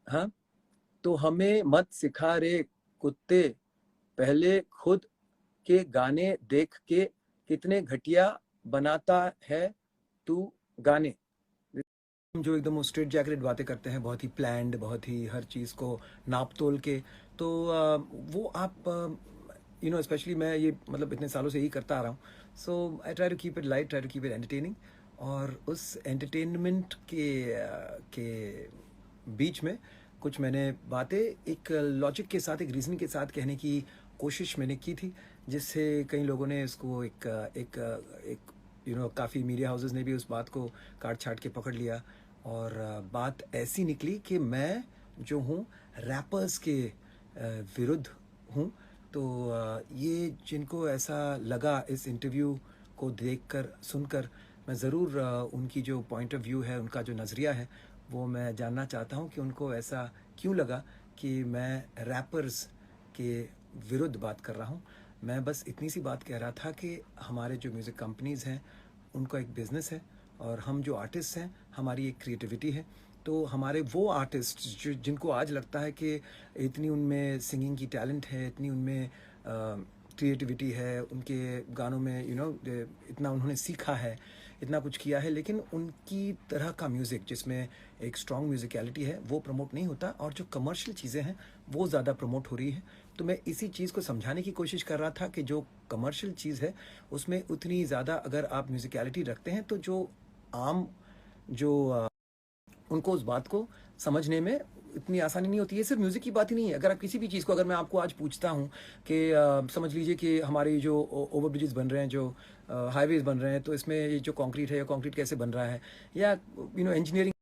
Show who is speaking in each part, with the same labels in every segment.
Speaker 1: हाँ, तो हमें मत सिखा रे कुत्ते, पहले खुद के गाने देख के कितने घटिया बनाता है तू गाने। जो एकदम स्ट्रेट जैकेट बातें करते हैं, बहुत ही प्लान्ड, बहुत ही हर चीज़ को नाप तोल के, तो वो आप स्पेशली मैं ये मतलब इतने सालों से यही करता आ रहा हूँ। So I try to keep it light, try to keep it entertaining, और उस एंटरटेनमेंट के बीच में कुछ मैंने बातें एक लॉजिक के साथ, एक रीजनिंग के साथ कहने की कोशिश मैंने की थी, जिससे कई लोगों ने इसको एक एक एक काफ़ी मीडिया हाउसेस ने भी उस बात को काट छाट के पकड़ लिया, और बात ऐसी निकली कि मैं जो हूँ रैपर्स के विरुद्ध हूँ। तो ये जिनको ऐसा लगा इस इंटरव्यू को देखकर सुनकर, मैं ज़रूर उनकी जो पॉइंट ऑफ व्यू है, उनका जो नज़रिया है, वो मैं जानना चाहता हूँ कि उनको ऐसा क्यों लगा कि मैं रैपर्स के विरुद्ध बात कर रहा हूँ। मैं बस इतनी सी बात कह रहा था कि हमारे जो म्यूज़िक कंपनीज़ हैं, उनका एक बिज़नेस है, और हम जो आर्टिस्ट हैं, हमारी एक क्रिएटिविटी है। तो हमारे वो आर्टिस्ट जो जिनको आज लगता है कि इतनी उनमें सिंगिंग की टैलेंट है, इतनी उनमें क्रिएटिविटी है, उनके गानों में इतना उन्होंने सीखा है, इतना कुछ किया है, लेकिन उनकी तरह का म्यूज़िक जिसमें एक स्ट्रॉन्ग म्यूज़िकलिटी है, वो प्रमोट नहीं होता, और जो कमर्शियल चीज़ें हैं वो ज़्यादा प्रमोट हो रही है। तो मैं इसी चीज़ को समझाने की कोशिश कर रहा था कि जो कमर्शियल चीज़ है, उसमें उतनी ज़्यादा अगर आप म्यूज़िकलिटी रखते हैं, तो जो आम जो उनको उस बात को समझने में इतनी आसानी नहीं होती है। सिर्फ म्यूज़िक की बात ही नहीं है, अगर आप किसी भी चीज़ को, अगर मैं आपको आज पूछता हूँ कि समझ लीजिए कि हमारे जो ओवर ब्रिजेस बन रहे हैं, जो हाईवेज बन रहे हैं, तो इसमें ये जो कंक्रीट है, या कंक्रीट कैसे बन रहा है, या इंजीनियरिंग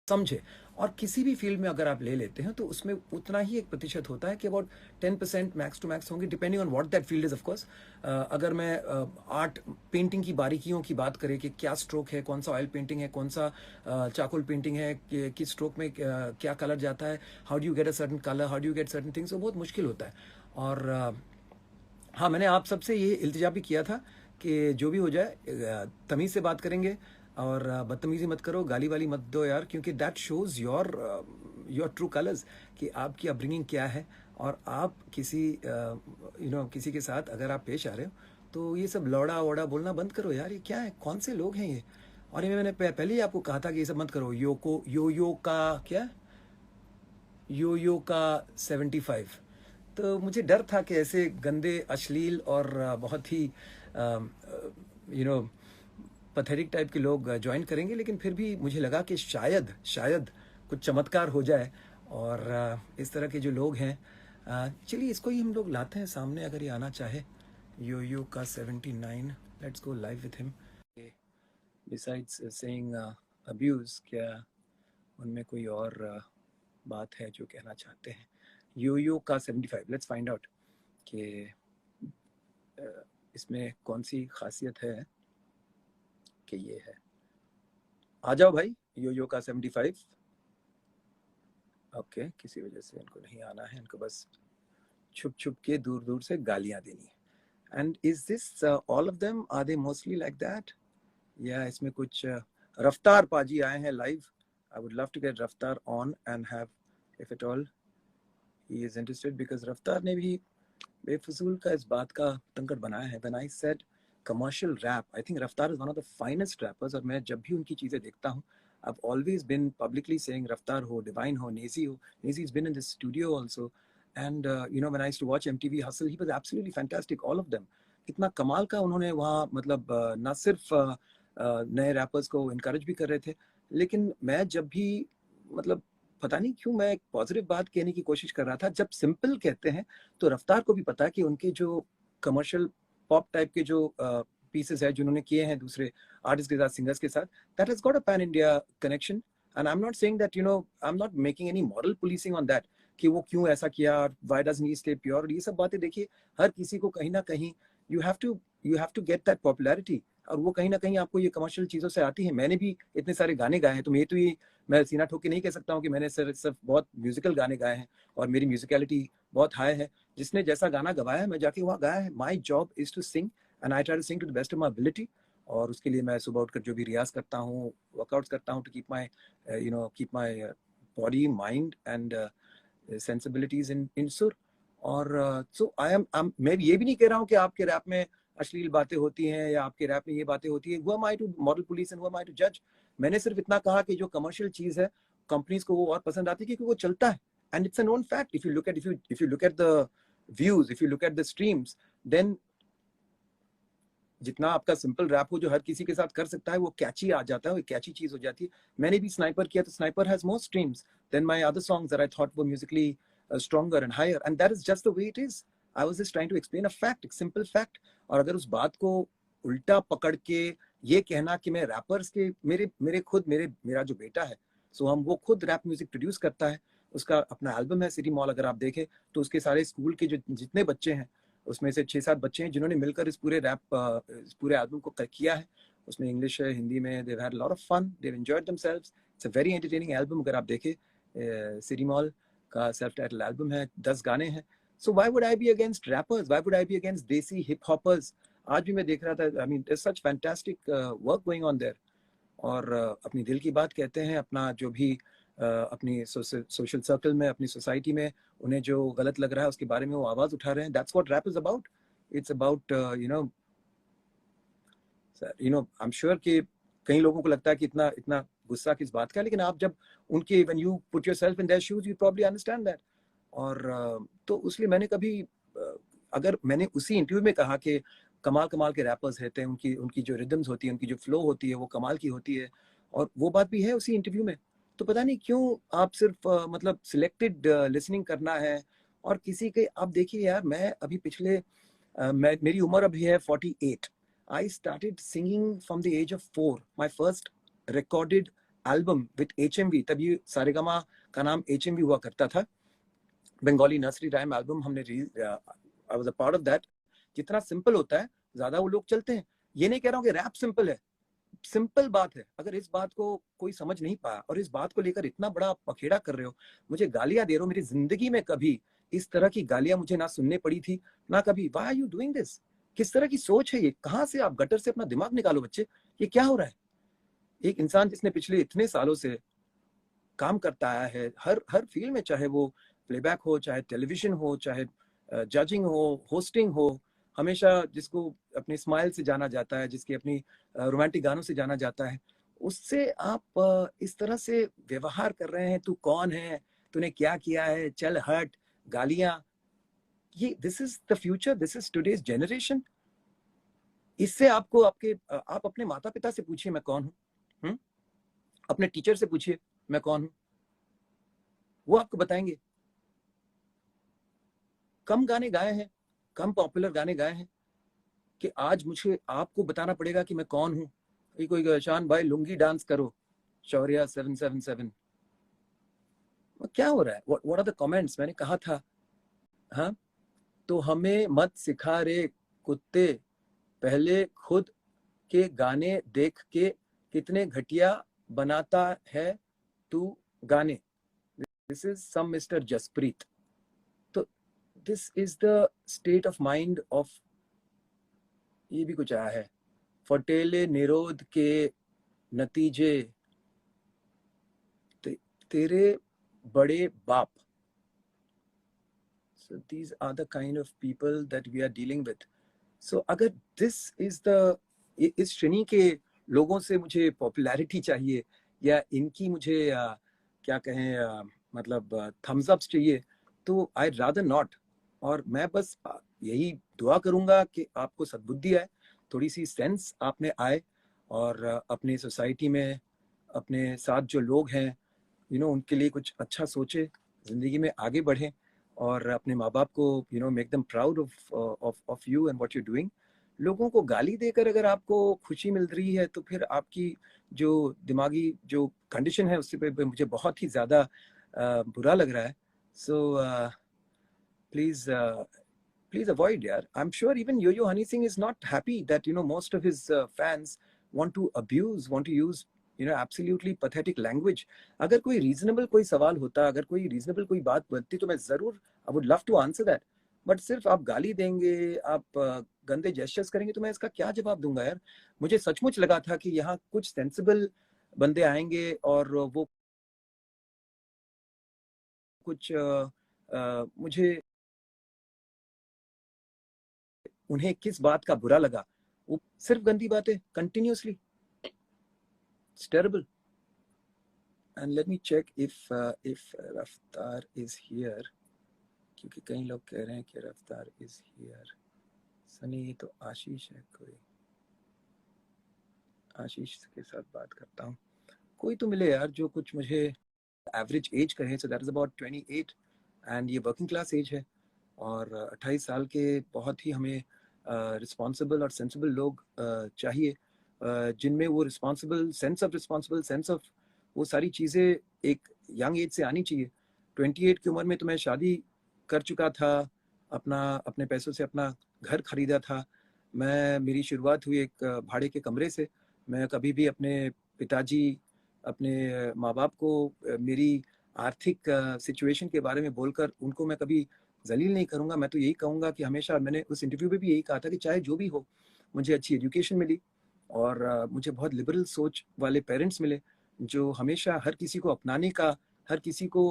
Speaker 1: समझे, और किसी भी फील्ड में अगर आप ले लेते हैं, तो उसमें उतना ही एक प्रतिशत होता है कि अबाउट 10% मैक्स टू मैक्स होंगे, depending on what that field is of course. अगर मैं आर्ट पेंटिंग की बारीकियों की बात करें कि क्या स्ट्रोक है, कौन सा ऑयल पेंटिंग है, कौन सा चाकोल पेंटिंग है, किस स्ट्रोक में क्या कलर जाता है, how do you get a certain colour, how do you get certain things, वो बहुत मुश्किल होता है। और हाँ, मैंने आप सबसे ये इल्तिजा भी किया था कि जो भी हो जाए तमीज़ से बात करेंगे, और बदतमीज़ी मत करो, गाली वाली मत दो यार, क्योंकि that shows your true colours, कि आपकी अपब्रिंगिंग क्या है, और आप किसी के साथ अगर आप पेश आ रहे हो, तो ये सब लौड़ा वोड़ा बोलना बंद करो यार। ये क्या है, कौन से लोग हैं ये? और ये मैंने पहले ही आपको कहा था कि ये सब मत करो। यो का क्या, यो का 75। तो मुझे डर था कि ऐसे गंदे, अश्लील और बहुत ही यू नो पथेटिक टाइप के लोग ज्वाइन करेंगे, लेकिन फिर भी मुझे लगा कि शायद शायद कुछ चमत्कार हो जाए, और इस तरह के जो लोग हैं, चलिए इसको ही हम लोग लाते हैं सामने, अगर ये आना चाहे। यो का 79, let's go live with him. Besides saying abuse, क्या उनमें कोई और बात है जो कहना चाहते हैं? यो का 75, लेट्स फाइंड आउट कि इसमें कौन सी खासियत है कि ये है। आ जाओ भाई, यो का 75। ओके, किसी वजह से इनको नहीं आना है, इनको बस छुप छुप के दूर दूर से गालियां देनी है। And is this all of them, are they mostly like that, या इसमें कुछ रफ्तार पाजी आए हैं live. I would love to get Raftaar on and have, if it all he is interested, because Raftaar ने भी बेफजूल का इस बात का तंकड़ बनाया है। When I said commercial rap, I think Raftaar is one of the finest rappers, और मैं जब भी उनकी चीज़ें देखता हूँ, I've always been publicly saying रफ्तार हो, डिवाइन हो, नेजी हो. Nezi's been in this studio also. And when I used to watch MTV Hustle, he was absolutely fantastic, all of them. इतना कमाल का उन्होंने वहाँ, मतलब ना सिर्फ नए रैपर्स को इनकरेज भी कर रहे थे, लेकिन मैं जब भी, मतलब पता नहीं क्यों मैं एक पॉजिटिव बात कहने की कोशिश कर रहा था। जब सिंपल कहते हैं, तो रफ्तार को भी पता है कि उनके जो कमर्शियल पॉप टाइप के जो पीसेस है जिन्होंने किए हैं दूसरे आर्टिस्ट के साथ, सिंगर्स के साथ, that has got a pan India connection. And I'm not saying that, I'm not making any moral policing on that, कि वो क्यों ऐसा किया, why doesn't he stay pure, ये सब बातें देखिए, हर किसी को कहीं ना कहीं you have to get that popularity, और वो कहीं ना कहीं आपको ये कमर्शियल चीज़ों से आती है। मैंने भी इतने सारे गाने गाए हैं, तो ये मैं सीना ठोक के नहीं कह सकता हूँ कि मैंने सिर्फ बहुत म्यूजिकल गाने गाए हैं और मेरी म्यूजिकलिटी बहुत हाई है। जिसने जैसा गाना गवाया है, मैं जाके वहाँ गाया है। My job is to sing, and I try to sing to the best of my ability. और उसके लिए मैं सुबह उठकर जो भी रियाज करता हूँ, वर्कआउट्स करता हूँ, to keep my body, mind and sensibilities in sur. और so I am मैं ये भी नहीं कह रहा हूँ कि आपके रैप में अश्लील बातें होती हैं या आपके रैप में ये बातें होती है. Who am I to model police and who am I to judge? मैंने सिर्फ इतना कहा कि जो कमर्शियल चीज है कंपनीज को वो और पसंद आती है क्योंकि वो चलता है. And it's a known fact. If you look at the views, if you look at the streams, then जितना आपका सिंपल रैप हो जो हर किसी के साथ कर सकता है वो कैची आ जाता है, वो कैची चीज हो जाती है. मैंने भी स्नाइपर किया तो sniper has more streams than my other songs that I thought were musically stronger and higher, and that is just the way it is. I was just trying to explain a fact, a simple fact. और अगर उस बात को उल्टा पकड़ के ये कहना कि मैं रैपर्स के मेरा जो बेटा है, सो हम वो खुद रैप म्यूजिक प्रोड्यूस करता है, उसका अपना एल्बम है सिटी मॉल. अगर आप देखें तो उसके सारे स्कूल के जो जितने बच्चे हैं उसमें से 6-7 बच्चे हैं जिन्होंने मिलकर इस पूरे एल्बम को किया है. उसमें इंग्लिश है, हिंदी में. they've had a lot of fun, they've enjoyed themselves. It's a very entertaining album. अगर आप देखें सिटी मॉल का सेल्फ टाइटल एल्बम है, 10 गाने हैं. So why would I be against rappers? Why would I be against देसी hip hoppers? आज भी मैं देख रहा था, I mean there's such fantastic work going on there. और अपनी दिल की बात कहते हैं, अपना जो भी अपनी सोशल सर्कल में, अपनी सोसाइटी में उन्हें जो गलत लग रहा है उसके बारे में वो आवाज उठा रहे हैं. That's what rap is about. It's about I'm sure कि कई लोगों को लगता है कि इतना गुस्सा किस बात का है, लेकिन आप जब उनके when you put yourself in their shoes you probably understand that. और तो इसलिए मैंने कभी अगर मैंने उसी इंटरव्यू में कहा कि कमाल के रैपर्स रहते हैं, उनकी जो रिदम्स होती है, उनकी जो फ्लो होती है वो कमाल की होती है, और वो बात भी है उसी इंटरव्यू में. तो पता नहीं क्यों आप सिर्फ मतलब सिलेक्टेड लिसनिंग करना है. और किसी के आप देखिए यार, मैं अभी मेरी उम्र अभी है 48. I started singing from the age of 4. My first recorded album with HMV, तब ये सारेगामा का नाम HMV हुआ करता था, बंगाली नर्सरी राइम एल्बम. हमने I was a part of that. जितना सिंपल होता है ज्यादा वो लोग चलते हैं. ये नहीं कह रहा हूँ कि रैप सिंपल है, सिंपल बात है. अगर इस बात को कोई समझ नहीं पाया और इस बात को लेकर इतना बड़ा पखेड़ा कर रहे हो, मुझे गालियां दे रहे हो, मेरी जिंदगी में कभी इस तरह की गालियां मुझे ना सुनने पड़ी थी ना कभी. Why are you doing this? किस तरह की सोच है ये? कहां से आप गटर से अपना दिमाग निकालो बच्चे, ये क्या हो रहा है? एक इंसान जिसने पिछले इतने सालों से काम करता आया है हर फील्ड में, चाहे वो प्लेबैक हो, चाहे टेलीविजन हो, चाहे जजिंग हो, होस्टिंग हो, हमेशा जिसको अपनी स्माइल से जाना जाता है, जिसकी अपनी रोमांटिक गानों से जाना जाता है, उससे आप इस तरह से व्यवहार कर रहे हैं. तू कौन है, तूने क्या किया है, चल हट, गालियां. ये this is the future, this is today's generation. इससे आपको आप अपने माता पिता से पूछिए मैं कौन हूं, अपने टीचर से पूछिए मैं कौन हूं, वो आपको बताएंगे. कम गाने गाए हैं, कम पॉपुलर गाने गाए हैं कि आज मुझे आपको बताना पड़ेगा कि मैं कौन हूं. कोई शान भाई लुंगी डांस करो, शौर्या 777. क्या हो रहा है? What are the comments? मैंने कहा था, हाँ, तो हमें मत सिखा रे कुत्ते, पहले खुद के गाने देख के कितने घटिया बनाता है तू गाने. This is some mister Jaspreet. तो this is the state of mind of, ये भी कुछ आया है, फटेले निरोध के नतीजे तेरे बड़े बाप. So these are the kind of people that we are dealing with. So अगर this is the, इस श्रेणी के लोगों से मुझे पॉपुलैरिटी चाहिए या इनकी मुझे क्या कहें मतलब थम्स अप्स चाहिए, तो आई रादर नॉट. और मैं बस यही दुआ करूंगा कि आपको सद्बुद्धि आए, थोड़ी सी सेंस आप में आए, और अपने सोसाइटी में अपने साथ जो लोग हैं उनके लिए कुछ अच्छा सोचे, जिंदगी में आगे बढ़े, और अपने माँ बाप को make them proud of you and what you doing. लोगों को गाली देकर अगर आपको खुशी मिल रही है तो फिर आपकी जो दिमागी जो कंडीशन है उससे पे मुझे बहुत ही ज्यादा बुरा लग रहा है. सो please avoid, yaar. I'm sure even Yo-Yo Honey Singh is not happy that most of his fans want to use absolutely pathetic language. अगर कोई reasonable कोई सवाल होता, अगर कोई reasonable कोई बात बनती, तो मैं जरूर I would love to answer that. But सिर्फ आप गाली देंगे, आप गंदे जेस्चर्स करेंगे, तो मैं इसका क्या जवाब दूंगा यार. मुझे सचमुच लगा था कि यहाँ कुछ सेंसिबल बंदे आएंगे और वो कुछ मुझे उन्हें किस बात का बुरा लगा, वो सिर्फ गंदी बातें continuously, it's terrible. And let me check if Raftaar is here, क्योंकि कई लोग कह रहे हैं कि रफ्तार इज हियर। सनी तो आशीष है, कोई आशीष के साथ बात करता हूँ, कोई तो मिले यार जो कुछ मुझे एवरेज एज कहे। So that is about 28 and ये वर्किंग क्लास एज है, और 28 साल के बहुत ही हमें रिस्पॉन्सिबल और सेंसिबल लोग चाहिए, जिनमें वो रिस्पॉन्सिबल सेंस ऑफ वो सारी चीज़ें एक यंग एज से आनी चाहिए। 28 की उम्र में तो मैं शादी कर चुका था, अपने पैसों से अपना घर खरीदा था। मेरी शुरुआत हुई एक भाड़े के कमरे से। मैं कभी भी अपने पिताजी, अपने माँ बाप को मेरी आर्थिक सिचुएशन के बारे में बोलकर उनको मैं कभी जलील नहीं करूँगा। मैं तो यही कहूँगा कि हमेशा, मैंने उस इंटरव्यू में भी यही कहा था कि चाहे जो भी हो, मुझे अच्छी एजुकेशन मिली और मुझे बहुत लिबरल सोच वाले पेरेंट्स मिले, जो हमेशा हर किसी को अपनाने का, हर किसी को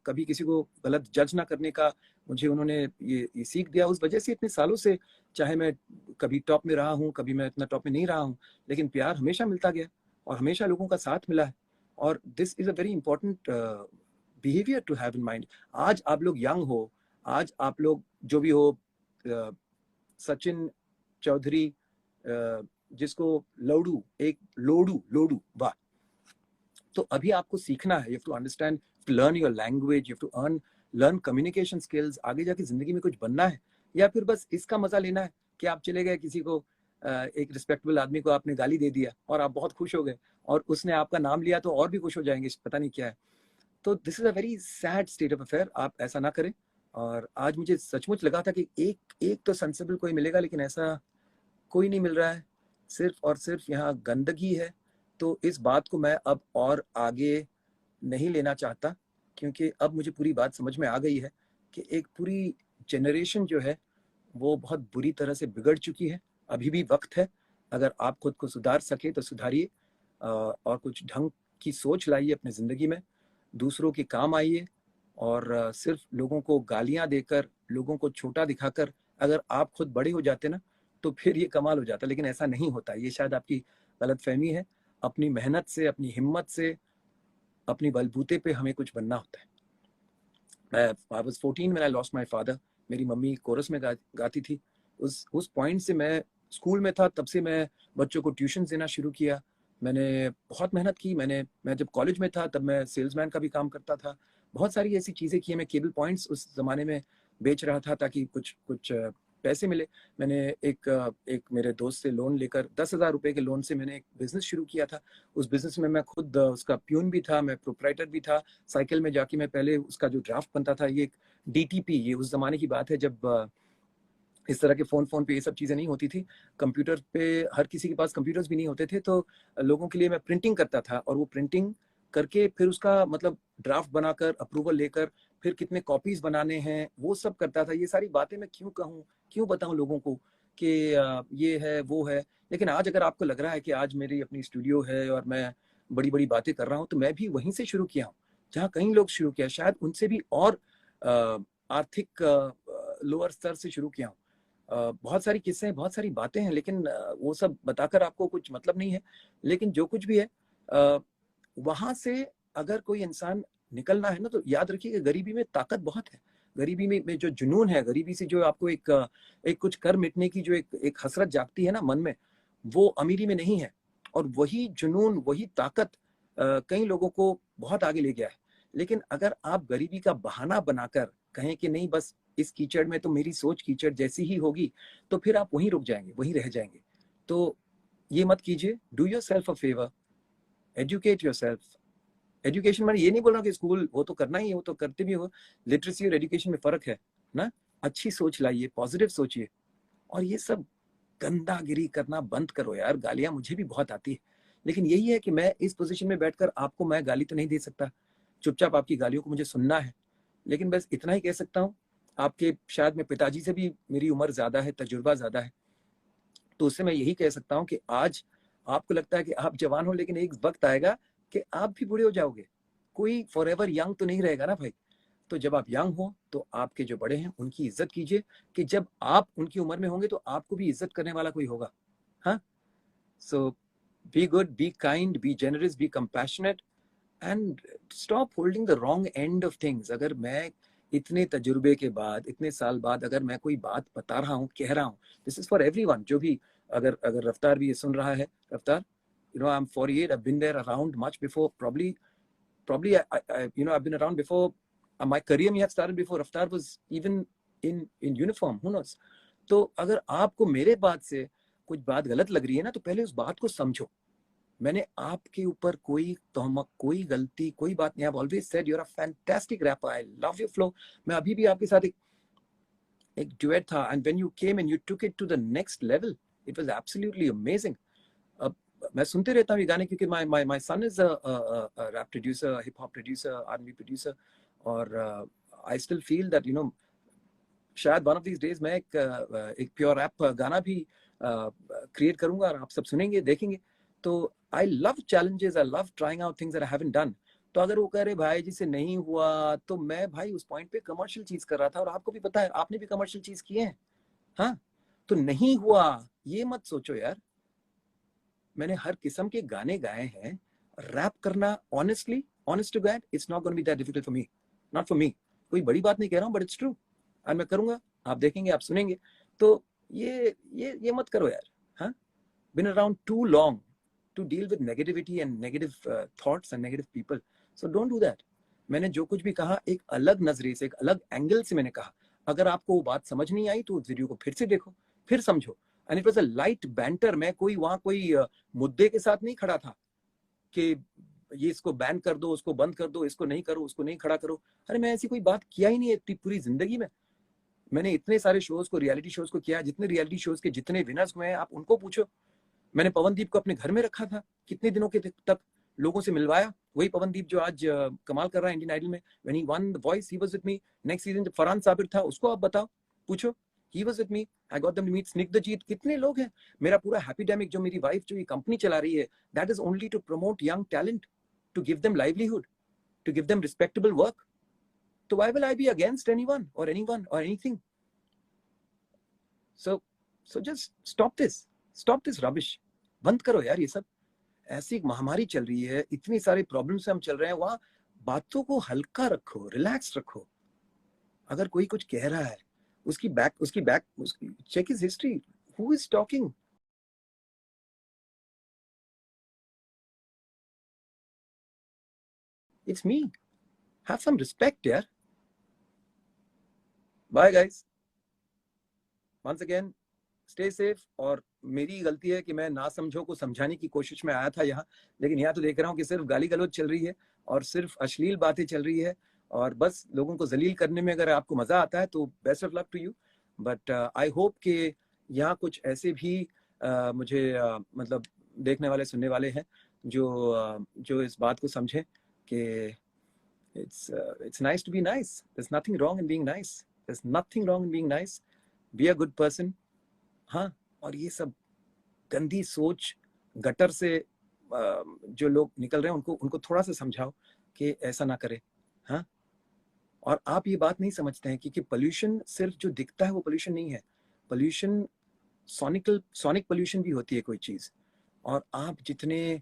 Speaker 1: कभी किसी को गलत जज ना करने का मुझे उन्होंने ये सीख दिया। उस वजह से इतने सालों से, चाहे मैं कभी टॉप में रहा हूँ, कभी मैं इतना टॉप में नहीं रहा हूँ, लेकिन प्यार हमेशा मिलता गया और हमेशा लोगों का साथ मिला है। और this is a very important behaviour to have in mind. आज आप लोग यंग हो, आज आप लोग जो भी हो, सचिन चौधरी, जिसको लोडू, वाह। तो अभी आपको सीखना है, you have to understand, to learn your language, you have to learn communication skills. आगे जाके जिंदगी में कुछ बनना है, या फिर बस इसका मजा लेना है कि आप चले गए किसी को, एक रिस्पेक्टेबल आदमी को आपने गाली दे दिया और आप बहुत खुश हो गए, और उसने आपका नाम लिया तो और भी खुश हो जाएंगे, पता नहीं क्या है। तो this is a very sad state of affair, आप ऐसा ना करें। और आज मुझे सचमुच लगा था कि एक तो सेंसिबल कोई मिलेगा, लेकिन ऐसा कोई नहीं मिल रहा है, सिर्फ और सिर्फ यहाँ गंदगी है। तो इस बात को मैं अब और आगे नहीं लेना चाहता, क्योंकि अब मुझे पूरी बात समझ में आ गई है कि एक पूरी जनरेशन जो है वो बहुत बुरी तरह से बिगड़ चुकी है। अभी भी वक्त है, अगर आप खुद को सुधार सके तो सुधारिए, और कुछ ढंग की सोच लाइए अपने ज़िंदगी में, दूसरों के काम आइए। और सिर्फ लोगों को गालियां देकर, लोगों को छोटा दिखाकर अगर आप खुद बड़े हो जाते ना, तो फिर ये कमाल हो जाता। लेकिन ऐसा नहीं होता, ये शायद आपकी गलतफहमी है। अपनी मेहनत से, अपनी हिम्मत से, अपनी बलबूते पे हमें कुछ बनना होता है। I was 14 when I lost my father। मेरी मम्मी कोरस में गाती थी। उस पॉइंट से मैं स्कूल में था, तब से मैं बच्चों को ट्यूशन देना शुरू किया। मैंने बहुत मेहनत की। मैं जब कॉलेज में था तब मैं सेल्समैन का भी काम करता था। बहुत सारी ऐसी चीज़ें की। मैं केबल पॉइंट्स उस ज़माने में बेच रहा था ताकि कुछ पैसे मिले। मैंने एक मेरे दोस्त से लोन लेकर 10,000 रुपए के लोन से मैंने एक बिज़नेस शुरू किया था। उस बिज़नेस में मैं खुद उसका प्यून भी था, मैं प्रोप्राइटर भी था। साइकिल में जाके मैं पहले उसका जो ड्राफ्ट बनता था, ये डीटीपी, ये उस ज़माने की बात है जब इस तरह के फ़ोन पे ये सब चीज़ें नहीं होती थी। कंप्यूटर पे हर किसी के पास कंप्यूटर्स भी नहीं होते थे, तो लोगों के लिए मैं प्रिंटिंग करता था, और वो प्रिंटिंग करके फिर उसका मतलब ड्राफ्ट बनाकर, अप्रूवल लेकर, फिर कितने कॉपीज बनाने हैं वो सब करता था। ये सारी बातें मैं क्यों कहूँ, क्यों बताऊँ लोगों को कि ये है वो है। लेकिन आज अगर आपको लग रहा है कि आज मेरी अपनी स्टूडियो है और मैं बड़ी बड़ी बातें कर रहा हूँ, तो मैं भी वहीं से शुरू किया हूँ जहाँ कई लोग शुरू किया, शायद उनसे भी और आर्थिक लोअर स्तर से शुरू किया हूँ। बहुत सारी किस्से हैं, बहुत सारी बातें हैं, लेकिन वो सब बताकर आपको कुछ मतलब नहीं है। लेकिन जो कुछ भी है, वहां से अगर कोई इंसान निकलना है ना, तो याद रखिए कि गरीबी में ताकत बहुत है। गरीबी में जो जुनून है, गरीबी से जो आपको एक कुछ कर मिटने की जो एक हसरत जागती है ना मन में, वो अमीरी में नहीं है। और वही जुनून, वही ताकत कई लोगों को बहुत आगे ले गया है। लेकिन अगर आप गरीबी का बहाना बनाकर कहें कि नहीं, बस इस कीचड़ में तो मेरी सोच कीचड़ जैसी ही होगी, तो फिर आप वहीं रुक जाएंगे, वहीं रह जाएंगे। तो ये मत कीजिए। Do your self a favour, educate your self. Education मैंने ये नहीं बोल रहा कि स्कूल वो तो करना ही है, वो तो करते भी हो। लिटरेसी और एजुकेशन में फर्क है ना। अच्छी सोच लाइए, पॉजिटिव सोचिए, और ये सब गंदागिरी करना बंद करो यार। गालियां मुझे भी बहुत आती है, लेकिन यही है कि मैं इस पोजीशन में बैठकर आपको मैं गाली तो नहीं दे सकता। चुपचाप आपकी गालियों को मुझे सुनना है। लेकिन बस इतना ही कह सकता हूँ, आपके शायद मैं पिताजी से भी मेरी उम्र ज्यादा है, तजुर्बा ज्यादा है, तो उससे मैं यही कह सकता हूँ कि आज आपको लगता है कि आप जवान हो, लेकिन एक वक्त आएगा कि आप भी बूढ़े हो जाओगे। कोई फॉर एवर यंग तो नहीं रहेगा ना भाई। तो जब आप यंग हो तो आपके जो बड़े हैं उनकी इज्जत कीजिए, कि जब आप उनकी उम्र में होंगे तो आपको भी इज्जत करने वाला कोई होगा। हाँ, so be good, be kind, be generous, be compassionate and stop holding the wrong end of things. अगर मैं इतने तजुर्बे के बाद, इतने साल बाद अगर मैं कोई बात बता रहा हूँ, कह रहा हूँ, दिस इज फॉर एवरीवन। जो भी अगर अगर रफ्तार भी ये सुन रहा है, रफ्तार, you know, I'm 48, I've been there around much before, probably you know, I've been around before, my career may have started before Raftar was even in uniform, who knows। तो अगर आपको मेरे बात से कुछ बात गलत लग रही है ना, तो पहले उस बात को समझो। मैंने आपके ऊपर कोई तोहमत, कोई गलती, कोई बात नहीं। I've always said you're a fantastic rapper, I love your flow। मैं अभी भी आपके साथ एक duet था, and when you came and you took it to the next level, it was absolutely amazing। अब मैं सुनते रहता हूँ ये गाने, क्योंकि my son is a rap producer, hip hop producer, R&B producer, और I still feel that, you know, शायद one of these days मैं एक प्योर रैप गाना भी क्रिएट करूंगा और आप सब सुनेंगे, देखेंगे। तो I love challenges, I love trying out things that I haven't done. तो अगर वो कह रहे भाई जी से नहीं हुआ, तो मैं भाई उस पॉइंट पे कमर्शियल चीज कर रहा था, और आपको भी पता है, आपने भी कमर्शियल चीज किए हैं। हाँ, तो नहीं हुआ ये मत सोचो यार। मैंने हर किस्म के गाने गाए हैं। रैप करना honestly, honest to God, it's not gonna be that difficult for me, not for me. कोई बड़ी बात नहीं कह रहा हूँ, बट इट्स ट्रू। और मैं करूंगा, आप देखेंगे, आप सुनेंगे। तो ये मत करो यार। हाँ, been around too long to deal with negativity and negative thoughts and negative people, so don't do that। मैंने जो कुछ भी कहा एक अलग नजरिए से, एक अलग एंगल से मैंने कहा। अगर आपको वो बात समझ नहीं आई तो उस वीडियो को फिर से देखो, फिर समझो। And it was a light banter. मैं कोई वहां कोई मुद्दे के साथ नहीं खड़ा था कि ये इसको बैन कर दो, उसको बंद कर दो, इसको नहीं करो, उसको नहीं खड़ा करो। अरे मैं ऐसी कोई बात किया ही नहीं है इतनी पूरी जिंदगी में। मैंने इतने सारे शोज को, रियलिटी शोज को किया। जितने रियलिटी शोज के जितने विनर्स हुए हैं आप उनको पूछो। मैंने पवनदीप को अपने घर में रखा था, कितने दिनों के तक लोगों से मिलवाया। वही पवनदीप जो आज कमाल कर रहा है इंडियन आइडल में। When he won the Voice, he was with me. Next season जब फरहान साबिर था, उसको आप बताओ, पूछो, he was with me. I got them to meet Snigdhajit. कितने लोग हैं। मेरा पूरा हैप्पीडेमिक, जो मेरी वाइफ जो ये कंपनी चला रही है, that is only to promote young talent, to give them livelihood, to give them respectable work. तो why will I be against anyone or anything? So just stop this rubbish। बंद करो यार ये सब। ऐसी महामारी चल रही है, इतनी सारी प्रॉब्लम से हम चल रहे हैं, वहां बातों को हल्का रखो, रिलैक्स रखो। अगर कोई कुछ कह रहा है, उसकी check his history, who is talking. It's me, have some respect यार। Bye guys, once again stay safe. और मेरी गलती है कि मैं ना समझो को समझाने की कोशिश में आया था यहाँ, लेकिन यहाँ तो देख रहा हूँ कि सिर्फ गाली गलौज चल रही है और सिर्फ अश्लील बातें चल रही है, और बस लोगों को जलील करने में अगर आपको मजा आता है तो best of luck to you. But I hope कि यहाँ कुछ ऐसे भी मुझे मतलब देखने वाले, सुनने वाले हैं जो इस बात को समझें कि it's nice to be nice। there's nothing wrong in being nice। there's nothing wrong in being nice। be a good person। हाँ, और ये सब गंदी सोच, गटर से जो लोग निकल रहे हैं, उनको थोड़ा सा समझाओ कि ऐसा ना करें। हाँ, और आप ये बात नहीं समझते हैं कि पोल्यूशन सिर्फ जो दिखता है वो पोल्यूशन नहीं है। पोल्यूशन, सोनिक पोल्यूशन भी होती है कोई चीज। और आप जितने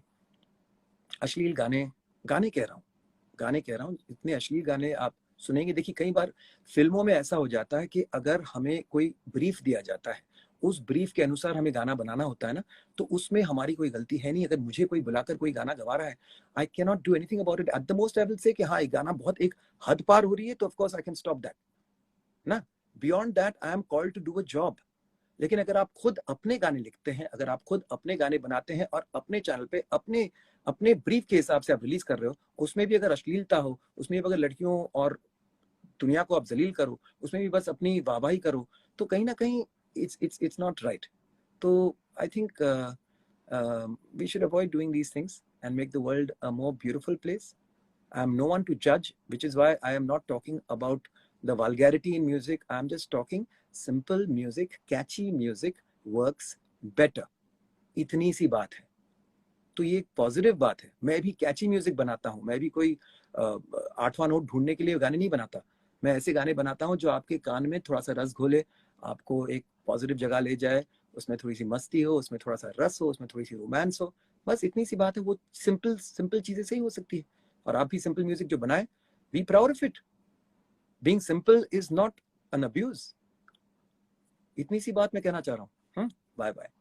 Speaker 1: अश्लील गाने कह रहा हूँ, इतने अश्लील गाने आप सुनेंगे। देखिए, कई बार फिल्मों में ऐसा हो जाता है कि अगर हमें कोई ब्रीफ दिया जाता है, उस ब्रीफ के अनुसार हमें गाना बनाना होता है ना, तो उसमें हमारी कोई गलती है नहीं। अगर मुझे कोई बुलाकर कोई गाना गवा रहा है, I can not do anything about it. At the most I will say कि हाँ, ये गाना बहुत एक हद पार हो रही है, तो of course I can stop that ना। Beyond that I am called to do a job. लेकिन अगर आप खुद अपने गाने लिखते हैं, अगर आप खुद अपने गाने बनाते हैं और अपने चैनल पे अपने अपने ब्रीफ के हिसाब से आप रिलीज कर रहे हो, उसमें भी अगर अश्लीलता हो, उसमें भी अगर लड़कियों और दुनिया को आप जलील करो, उसमें भी बस अपनी वाहवाही करो, तो कहीं ना कहीं it's not right। तो I think we should avoid doing these things and make the world a more beautiful place। I am no one to judge, which is why I am not talking about the vulgarity in music। I am just talking simple music, catchy music works better। इतनी सी बात है। तो ये एक positive बात है। मैं भी कैची म्यूजिक बनाता हूँ, मैं भी कोई 8वां नोट ढूंढने के लिए गाने नहीं बनाता। मैं ऐसे गाने बनाता हूँ जो आपके कान में थोड़ा सा रस घोले, आपको एक पॉजिटिव जगह ले जाए, उसमें थोड़ी सी मस्ती हो, उसमें थोड़ा सा रस हो, उसमें थोड़ी सी रोमांस हो, बस इतनी सी बात है। वो सिंपल सिंपल चीजें से ही हो सकती है। और आप भी सिंपल म्यूजिक जो बनाए, be proud of it. Being simple is not an abuse. इतनी सी बात मैं कहना चाह रहा हूँ। Bye bye.